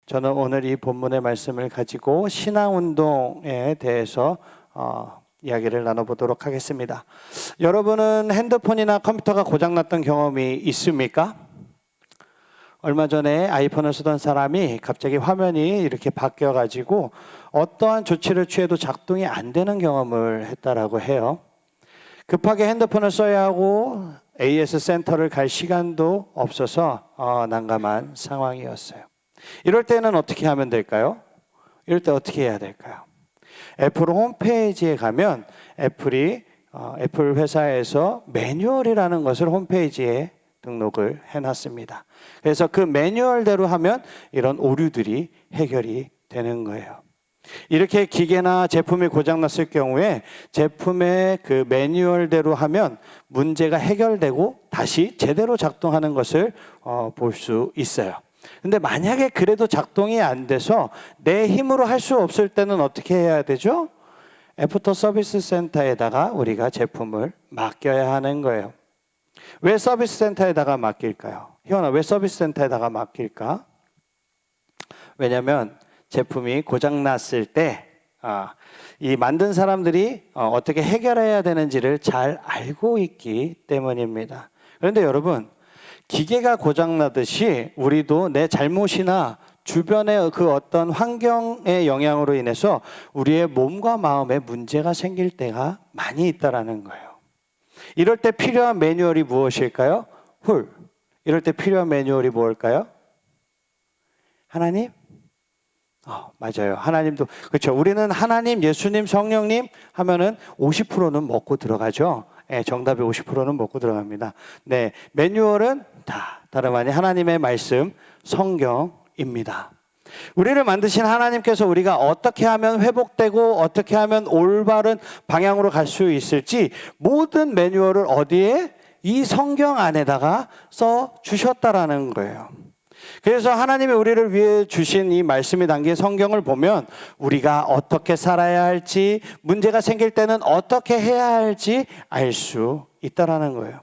저는 오늘 이 본문의 말씀을 가지고 신앙운동에 대해서 이야기를 나눠보도록 하겠습니다. 여러분은 핸드폰이나 컴퓨터가 고장났던 경험이 있습니까? 얼마 전에 아이폰을 쓰던 사람이 갑자기 화면이 이렇게 바뀌어가지고 어떠한 조치를 취해도 작동이 안 되는 경험을 했다라고 해요. 급하게 핸드폰을 써야 하고 AS 센터를 갈 시간도 없어서 난감한 상황이었어요. 이럴 때는 어떻게 하면 될까요? 이럴 때 어떻게 해야 될까요? 애플 홈페이지에 가면 애플 회사에서 매뉴얼이라는 것을 홈페이지에 등록을 해놨습니다. 그래서 그 매뉴얼대로 하면 이런 오류들이 해결이 되는 거예요. 이렇게 기계나 제품이 고장났을 경우에 제품의 그 매뉴얼대로 하면 문제가 해결되고 다시 제대로 작동하는 것을 볼 수 있어요. 근데 만약에 그래도 작동이 안 돼서 내 힘으로 할 수 없을 때는 어떻게 해야 되죠? 애프터 서비스 센터에다가 우리가 제품을 맡겨야 하는 거예요. 왜 서비스 센터에다가 맡길까요? 희원아, 왜 서비스 센터에다가 맡길까? 왜냐하면 제품이 고장났을 때 이 만든 사람들이 어떻게 해결해야 되는지를 잘 알고 있기 때문입니다. 그런데 여러분, 기계가 고장나듯이 우리도 내 잘못이나 주변의 그 어떤 환경의 영향으로 인해서 우리의 몸과 마음에 문제가 생길 때가 많이 있다라는 거예요. 이럴 때 필요한 매뉴얼이 무엇일까요? 이럴 때 필요한 매뉴얼이 무엇일까요? 하나님? 맞아요. 하나님도, 그렇죠. 우리는 하나님, 예수님, 성령님 하면은 50%는 먹고 들어가죠. 네, 정답이 50%는 먹고 들어갑니다. 네, 매뉴얼은 다름 아닌 하나님의 말씀, 성경입니다. 우리를 만드신 하나님께서 우리가 어떻게 하면 회복되고 어떻게 하면 올바른 방향으로 갈 수 있을지 모든 매뉴얼을 어디에? 이 성경 안에다가 써 주셨다라는 거예요. 그래서 하나님이 우리를 위해 주신 이 말씀이 담긴 성경을 보면 우리가 어떻게 살아야 할지, 문제가 생길 때는 어떻게 해야 할지 알 수 있다라는 거예요.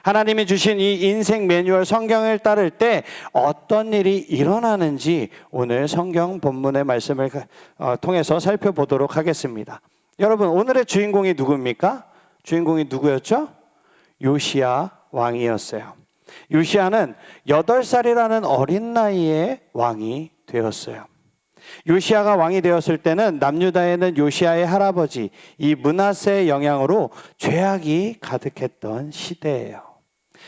하나님이 주신 이 인생 매뉴얼 성경을 따를 때 어떤 일이 일어나는지 오늘 성경 본문의 말씀을 통해서 살펴보도록 하겠습니다. 여러분, 오늘의 주인공이 누굽니까? 주인공이 누구였죠? 요시야 왕이었어요. 요시야는 8살이라는 어린 나이에 왕이 되었어요. 요시야가 왕이 되었을 때는 남유다에는 요시야의 할아버지 이 므낫세의 영향으로 죄악이 가득했던 시대예요.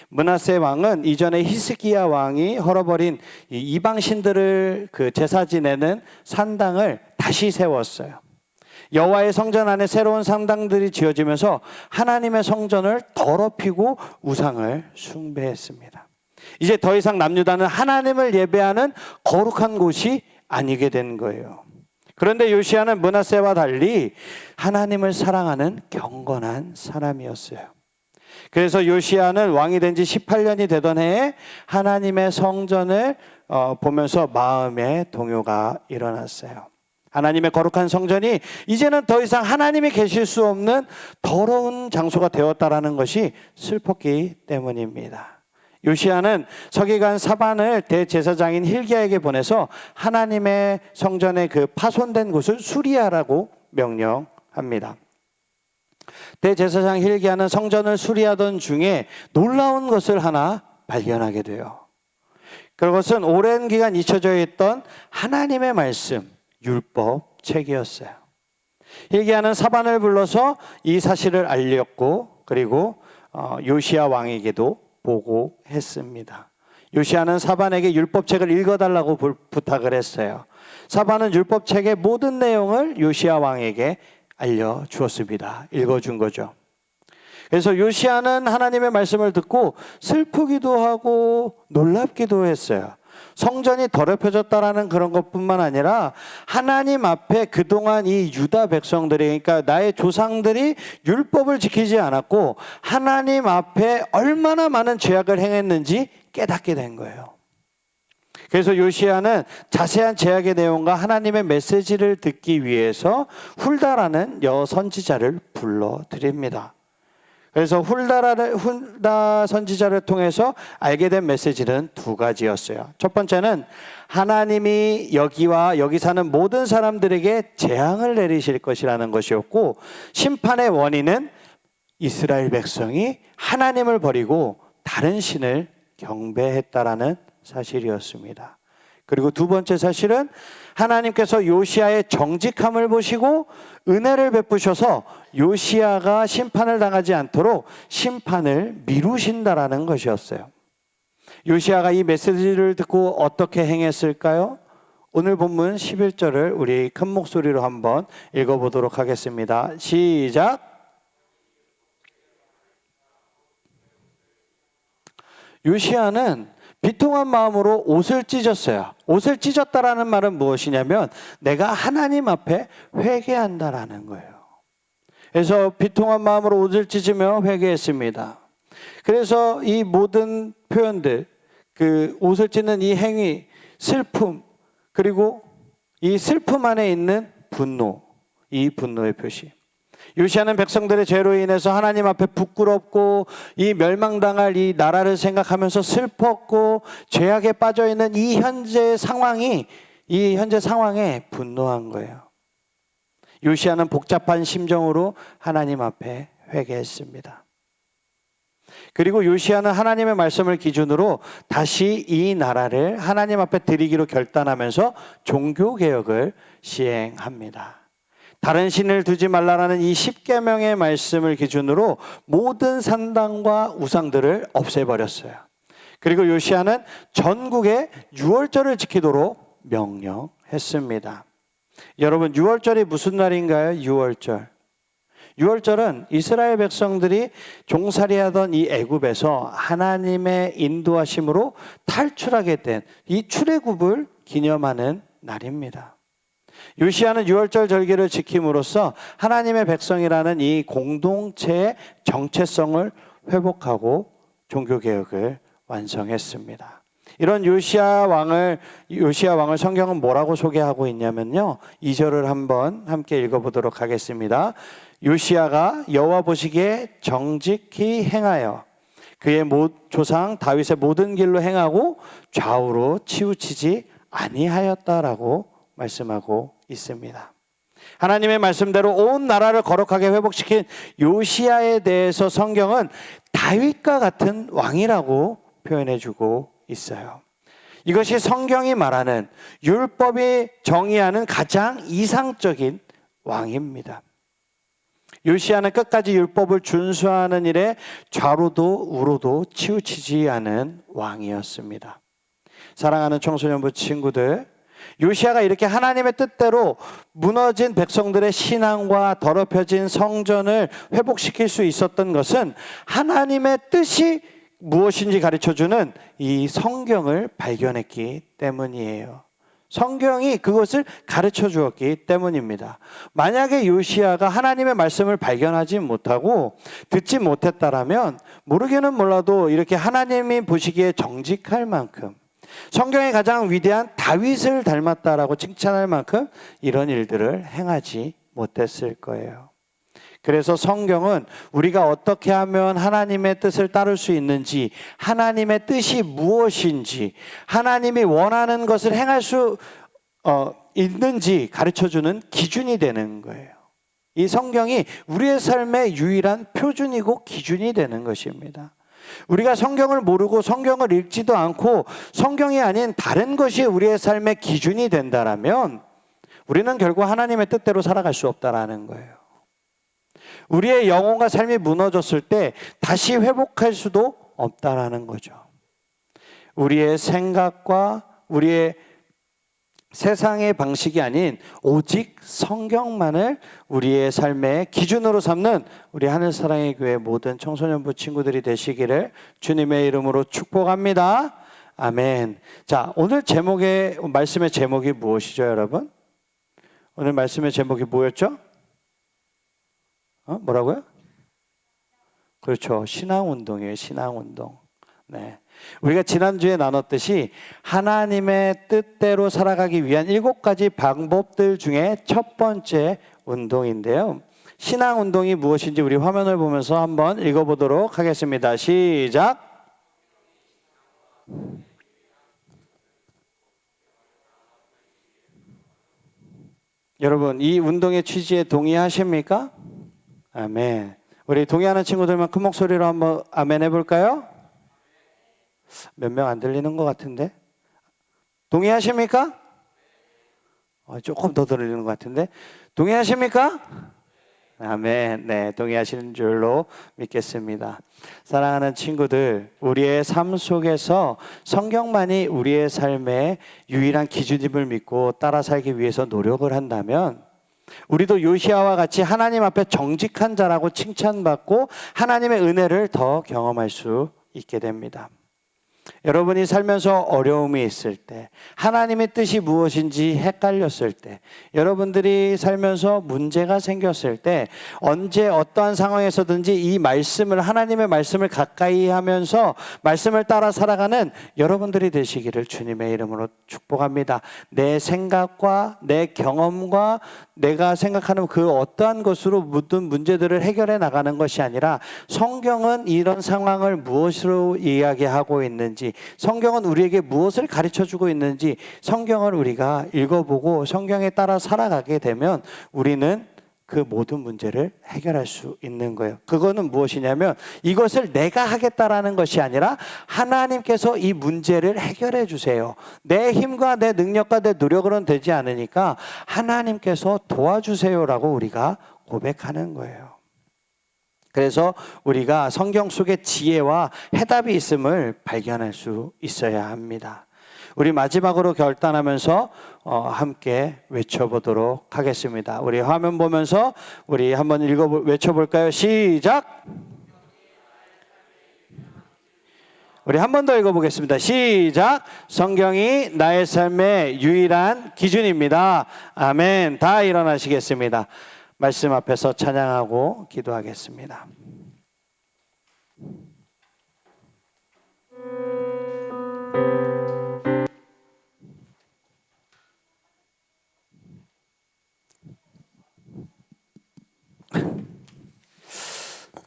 므낫세 왕은 이전에 히스기야 왕이 헐어버린 이방 신들을 그 제사 지내는 산당을 다시 세웠어요. 여호와의 성전 안에 새로운 산당들이 지어지면서 하나님의 성전을 더럽히고 우상을 숭배했습니다. 이제 더 이상 남유다는 하나님을 예배하는 거룩한 곳이 아니게 된 거예요. 그런데 요시야는 므낫세와 달리 하나님을 사랑하는 경건한 사람이었어요. 그래서 요시야는 왕이 된 지 18년이 되던 해에 하나님의 성전을 보면서 마음의 동요가 일어났어요. 하나님의 거룩한 성전이 이제는 더 이상 하나님이 계실 수 없는 더러운 장소가 되었다라는 것이 슬펐기 때문입니다. 요시야는 서기관 사반을 대제사장인 힐기야에게 보내서 하나님의 성전의 그 파손된 곳을 수리하라고 명령합니다. 대제사장 힐기야는 성전을 수리하던 중에 놀라운 것을 하나 발견하게 돼요. 그것은 오랜 기간 잊혀져 있던 하나님의 말씀, 율법 책이었어요. 힐기야는 사반을 불러서 이 사실을 알렸고 그리고 요시야 왕에게도 보고했습니다. 요시야는 사반에게 율법책을 읽어달라고 부탁을 했어요. 사반은 율법책의 모든 내용을 요시야 왕에게 알려주었습니다. 읽어준 거죠. 그래서 요시야는 하나님의 말씀을 듣고 슬프기도 하고 놀랍기도 했어요. 성전이 더럽혀졌다라는 그런 것뿐만 아니라 하나님 앞에 그동안 이 유다 백성들이, 그러니까 나의 조상들이 율법을 지키지 않았고 하나님 앞에 얼마나 많은 죄악을 행했는지 깨닫게 된 거예요. 그래서 요시야는 자세한 죄악의 내용과 하나님의 메시지를 듣기 위해서 훌다라는 여선지자를 불러드립니다. 그래서 훌다 선지자를 통해서 알게 된 메시지는 두 가지였어요. 첫 번째는 하나님이 여기와 여기 사는 모든 사람들에게 재앙을 내리실 것이라는 것이었고, 심판의 원인은 이스라엘 백성이 하나님을 버리고 다른 신을 경배했다라는 사실이었습니다. 그리고 두 번째 사실은 하나님께서 요시야의 정직함을 보시고 은혜를 베푸셔서 요시야가 심판을 당하지 않도록 심판을 미루신다라는 것이었어요. 요시야가 이 메시지를 듣고 어떻게 행했을까요? 오늘 본문 11절을 우리 큰 목소리로 한번 읽어보도록 하겠습니다. 시작. 요시야는 비통한 마음으로 옷을 찢었어요. 옷을 찢었다라는 말은 무엇이냐면 내가 하나님 앞에 회개한다라는 거예요. 그래서 비통한 마음으로 옷을 찢으며 회개했습니다. 그래서 이 모든 표현들, 그 옷을 찢는 이 행위, 슬픔, 그리고 이 슬픔 안에 있는 분노, 이 분노의 표시. 요시야는 백성들의 죄로 인해서 하나님 앞에 부끄럽고 이 멸망당할 이 나라를 생각하면서 슬펐고 죄악에 빠져있는 이 현재 상황에 분노한 거예요. 요시야는 복잡한 심정으로 하나님 앞에 회개했습니다. 그리고 요시야는 하나님의 말씀을 기준으로 다시 이 나라를 하나님 앞에 드리기로 결단하면서 종교개혁을 시행합니다. 다른 신을 두지 말라라는 이 10계명의 말씀을 기준으로 모든 산당과 우상들을 없애버렸어요. 그리고 요시야는 전국에 유월절을 지키도록 명령했습니다. 여러분, 유월절이 무슨 날인가요? 유월절. 유월절은 이스라엘 백성들이 종살이하던 이 애굽에서 하나님의 인도하심으로 탈출하게 된 이 출애굽을 기념하는 날입니다. 요시야는 유월절 절기를 지킴으로써 하나님의 백성이라는 이 공동체의 정체성을 회복하고 종교개혁을 완성했습니다. 이런 요시야 왕을 성경은 뭐라고 소개하고 있냐면요, 2절을 한번 함께 읽어보도록 하겠습니다. 요시야가 여호와 보시기에 정직히 행하여 그의 조상 다윗의 모든 길로 행하고 좌우로 치우치지 아니하였다라고 말씀하고 있습니다. 하나님의 말씀대로 온 나라를 거룩하게 회복시킨 요시야에 대해서 성경은 다윗과 같은 왕이라고 표현해주고 있어요. 이것이 성경이 말하는 율법이 정의하는 가장 이상적인 왕입니다. 요시야는 끝까지 율법을 준수하는 일에 좌로도 우로도 치우치지 않은 왕이었습니다. 사랑하는 청소년부 친구들, 요시야가 이렇게 하나님의 뜻대로 무너진 백성들의 신앙과 더럽혀진 성전을 회복시킬 수 있었던 것은 하나님의 뜻이 무엇인지 가르쳐주는 이 성경을 발견했기 때문이에요. 성경이 그것을 가르쳐 주었기 때문입니다. 만약에 요시야가 하나님의 말씀을 발견하지 못하고 듣지 못했다라면 모르기는 몰라도 이렇게 하나님이 보시기에 정직할 만큼, 성경의 가장 위대한 다윗을 닮았다라고 칭찬할 만큼 이런 일들을 행하지 못했을 거예요. 그래서 성경은 우리가 어떻게 하면 하나님의 뜻을 따를 수 있는지, 하나님의 뜻이 무엇인지, 하나님이 원하는 것을 행할 수 있는지 가르쳐주는 기준이 되는 거예요. 이 성경이 우리의 삶의 유일한 표준이고 기준이 되는 것입니다. 우리가 성경을 모르고 성경을 읽지도 않고 성경이 아닌 다른 것이 우리의 삶의 기준이 된다라면 우리는 결국 하나님의 뜻대로 살아갈 수 없다라는 거예요. 우리의 영혼과 삶이 무너졌을 때 다시 회복할 수도 없다라는 거죠. 우리의 생각과 우리의 세상의 방식이 아닌 오직 성경만을 우리의 삶의 기준으로 삼는 우리 하늘사랑의 교회 모든 청소년부 친구들이 되시기를 주님의 이름으로 축복합니다. 아멘. 자, 오늘 말씀의 제목이 무엇이죠, 여러분? 오늘 말씀의 제목이 뭐였죠? 뭐라고요? 그렇죠. 신앙운동이에요. 신앙운동. 네. 우리가 지난주에 나눴듯이 하나님의 뜻대로 살아가기 위한 7가지 방법들 중에 첫 번째 운동인데요. 신앙 운동이 무엇인지 우리 화면을 보면서 한번 읽어보도록 하겠습니다. 시작. 여러분, 이 운동의 취지에 동의하십니까? 아멘. 우리 동의하는 친구들만 큰 목소리로 한번 아멘 해볼까요? 몇 명 안 들리는 것 같은데? 동의하십니까? 조금 더 들리는 것 같은데? 동의하십니까? 아멘. 네, 동의하시는 줄로 믿겠습니다. 사랑하는 친구들, 우리의 삶 속에서 성경만이 우리의 삶의 유일한 기준임을 믿고 따라 살기 위해서 노력을 한다면 우리도 요시야와 같이 하나님 앞에 정직한 자라고 칭찬받고 하나님의 은혜를 더 경험할 수 있게 됩니다. 여러분이 살면서 어려움이 있을 때, 하나님의 뜻이 무엇인지 헷갈렸을 때, 여러분들이 살면서 문제가 생겼을 때, 언제 어떠한 상황에서든지 이 말씀을, 하나님의 말씀을 가까이 하면서 말씀을 따라 살아가는 여러분들이 되시기를 주님의 이름으로 축복합니다. 내 생각과 내 경험과 내가 생각하는 그 어떠한 것으로 모든 문제들을 해결해 나가는 것이 아니라 성경은 이런 상황을 무엇으로 이야기하고 있는지, 성경은 우리에게 무엇을 가르쳐주고 있는지 성경을 우리가 읽어보고 성경에 따라 살아가게 되면 우리는 그 모든 문제를 해결할 수 있는 거예요. 그거는 무엇이냐면 이것을 내가 하겠다라는 것이 아니라 하나님께서 이 문제를 해결해 주세요. 내 힘과 내 능력과 내 노력으로는 되지 않으니까 하나님께서 도와주세요라고 우리가 고백하는 거예요. 그래서 우리가 성경 속에 지혜와 해답이 있음을 발견할 수 있어야 합니다. 우리 마지막으로 결단하면서 함께 외쳐보도록 하겠습니다. 우리 화면 보면서 우리 한번 외쳐볼까요? 시작! 우리 한 번 더 읽어보겠습니다. 시작! 성경이 나의 삶의 유일한 기준입니다. 아멘. 다 일어나시겠습니다. 말씀 앞에서 찬양하고 기도하겠습니다.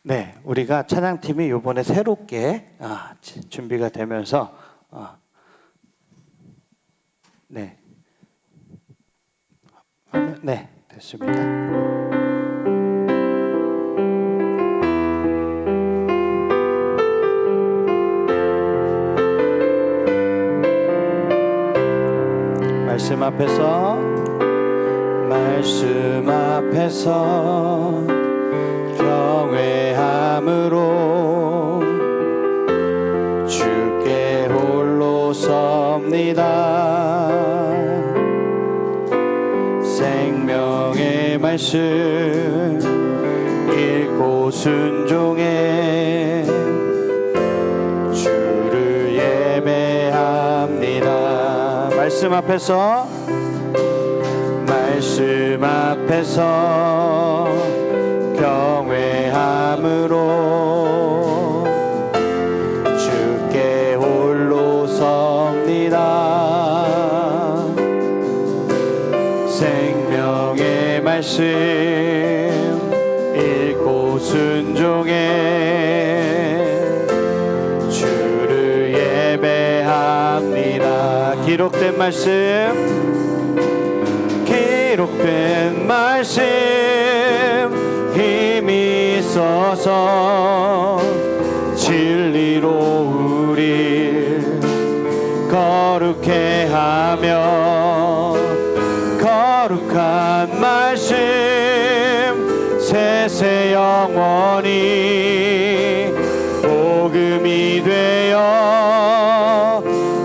네, 우리가 찬양팀이 이번에 새롭게 준비가 되면서 네, 됐습니다. 말씀 앞에서 경외함으로 주께 홀로 섭니다. 생명의 말씀 읽고 순종해 주를 예배합니다. 말씀 앞에서 경외함으로 주께 홀로 섭니다. 생명의 말씀 읽고 순종해 주를 예배합니다. 기록된 말씀 힘이 있어서 진리로 우릴 거룩해 하며 거룩한 말씀 세세 영원히 복음이 되어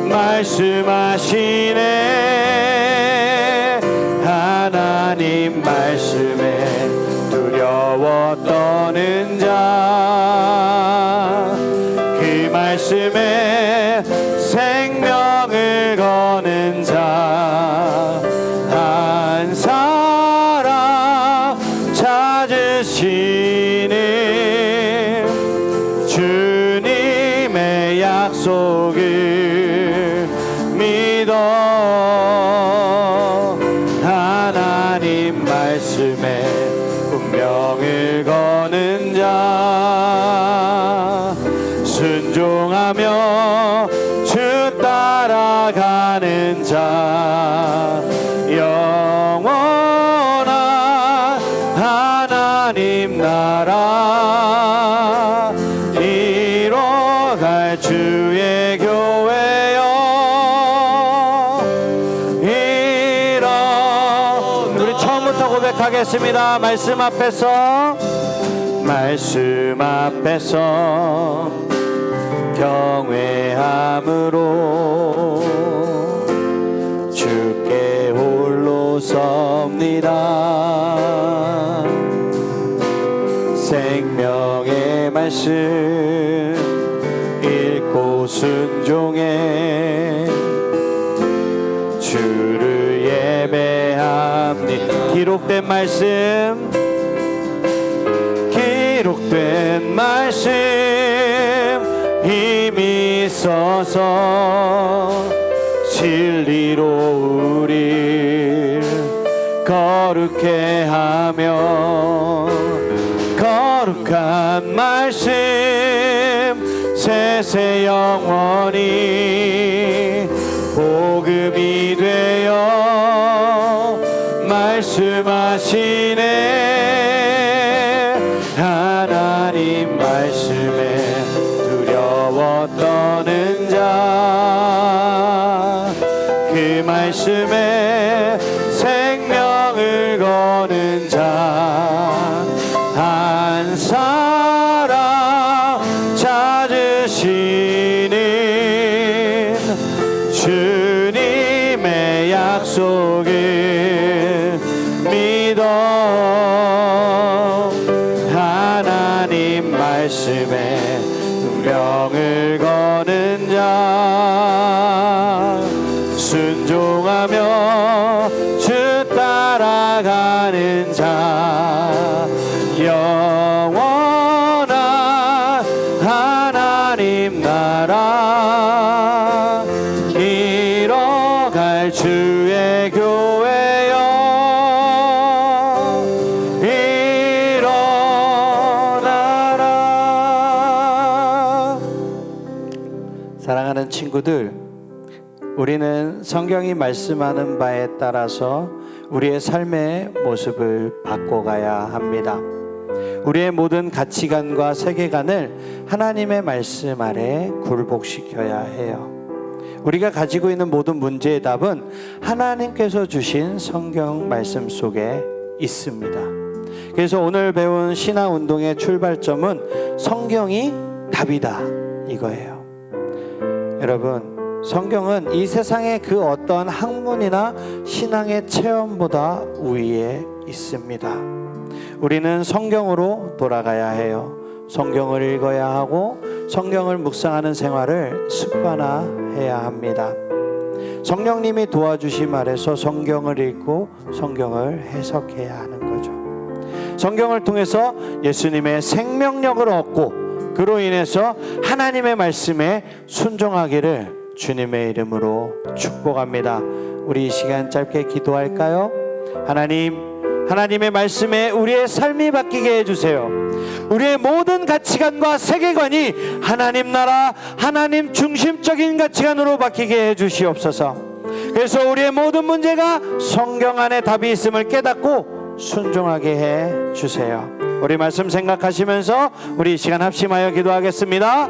말씀하시네. 하나님 말씀에 두려워 떠는 자, 그 말씀에 생명을 거는 자, 한 사람 찾으시는 주님의 약속을 믿어. 하나님 말씀에 운명을 영원한 하나님 나라 이뤄갈 주의 교회여 우리 처음부터 고백하겠습니다. 말씀 앞에서 경외함으로 주께 홀로 섭니다. 생명의 말씀 읽고 순종해 주를 예배합니다. 기록된 말씀 힘이 있어서 진리로 우릴 거룩해 하며 거룩한 말씀 세세 영원히 복음이 되어 말씀하시네. 하나님 말씀에 두려워 떠는 자 그 말씀에 생명을 거는 자 한 사람 찾으시는 주님의 약속을 믿어 하나님 말씀에 운명을 거는 자 순종하며 주 따라가는 자 영원한 하나님 나라 이뤄갈 주의 교회여 일어나라. 사랑하는 친구들, 우리는 성경이 말씀하는 바에 따라서 우리의 삶의 모습을 바꿔가야 합니다. 우리의 모든 가치관과 세계관을 하나님의 말씀 아래 굴복시켜야 해요. 우리가 가지고 있는 모든 문제의 답은 하나님께서 주신 성경 말씀 속에 있습니다. 그래서 오늘 배운 신앙운동의 출발점은 성경이 답이다 이거예요. 여러분, 성경은 이 세상의 그 어떤 학문이나 신앙의 체험보다 우위에 있습니다. 우리는 성경으로 돌아가야 해요. 성경을 읽어야 하고 성경을 묵상하는 생활을 습관화해야 합니다. 성령님이 도와주심 아래서 성경을 읽고 성경을 해석해야 하는 거죠. 성경을 통해서 예수님의 생명력을 얻고 그로 인해서 하나님의 말씀에 순종하기를 주님의 이름으로 축복합니다. 우리 이 시간 짧게 기도할까요? 하나님의 말씀에 우리의 삶이 바뀌게 해주세요. 우리의 모든 가치관과 세계관이 하나님 나라, 하나님 중심적인 가치관으로 바뀌게 해주시옵소서. 그래서 우리의 모든 문제가 성경 안에 답이 있음을 깨닫고 순종하게 해주세요. 우리 말씀 생각하시면서 우리 이 시간 합심하여 기도하겠습니다.